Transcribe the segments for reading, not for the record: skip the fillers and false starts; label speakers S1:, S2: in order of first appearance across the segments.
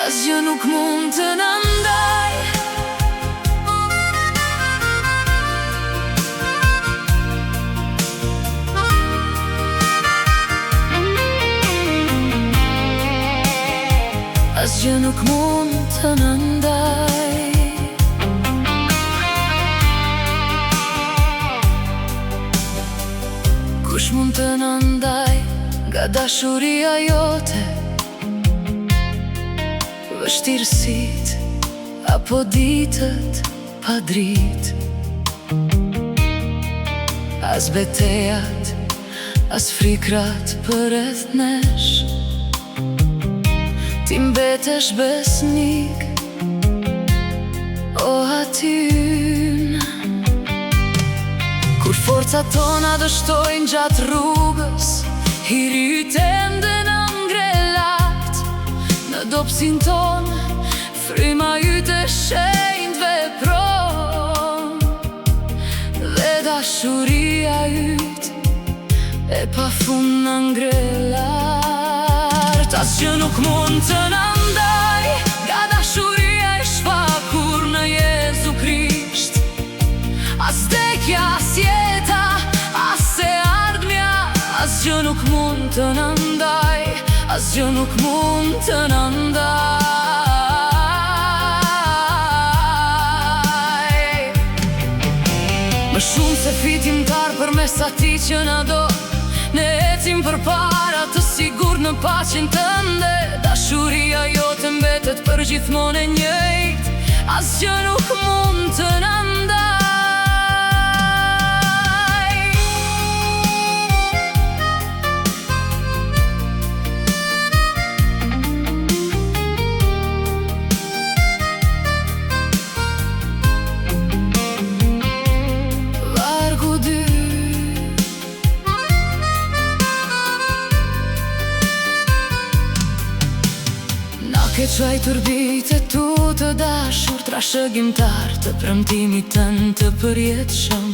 S1: asgjë nuk mund të na ndaj. Asgjë nuk mund të na ndaj. Kush mund të na ndaj nga dashuria jote? Vështirësit apo ditët pa dritë, as betejat, as frikrat përreth nesh. Ti mbetesh besnik, o atyn. Kur forcat tona dështojnë gjatë rrugës, hiritem dhe na ngrelat. Në dopsin ton, fryma yte shenjt vepron. Dhe dashuria yt e pafund na ngrelat. Asgjë nuk mund të na ndaj nga dashuria e shfakur në Jezu Krisht. As vdekja, as jeta, as e ardhmja, asgjë nuk mund të na ndaj. Asgjë nuk mund të na ndaj. Më shumë se fitimtar përmes atij që na do, ne ecim përpara të sigurt në paqen tënde. Dashuria jote mbetet përgjithmonë e njëjtë, asgjë nuk mund të na ndaj. Ke quajtur bitë tu të dashur, trashëgimtar të premtimit tënd të përjetshëm.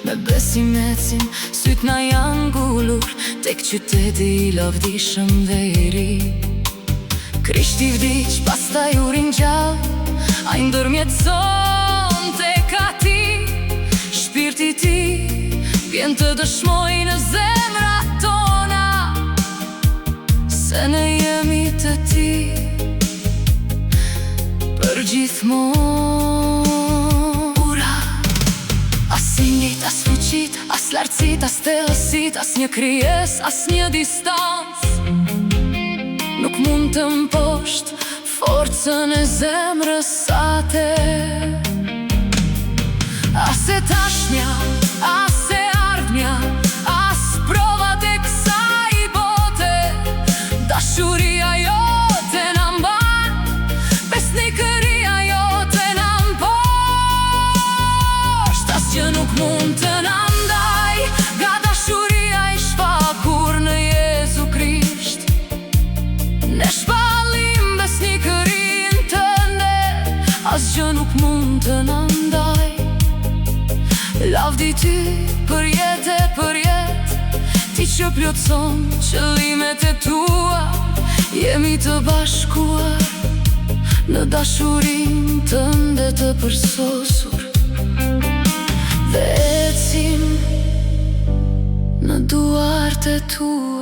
S1: Me besim ecim, syt na janë ngulur tek qyteti i lavdishëm dhe i ri. Krishti vdiq, pastaj u ringjall, ai ndërmjetson tek ati. Shpirti i tij vjen të dëshmojë në zemrat tona se ne jemi të tij përgjithmonë. Ura, as sinjit, as fuqit, as lartësit, as thellësit, as një krijes, as një distancë nuk mund të mposht forcën e zemrës sate. As e tashmja, as e ardhmja, as provat e kësaj bote. Dashuria jote na mban, besnikëria jote na mposht. Asgjë nuk mund të na ndaj nga dashuria e shfakur në Jezu Krisht. Ne shpallim besnikërinë tënde, asgjë nuk mund të na ndaj. Lavdi ty për jetë e për jetë, ti që plotson qëllimet e tua. Jemi të bashkuar në dashurinë tënde të përsosur, dhe ecim në duart e tua.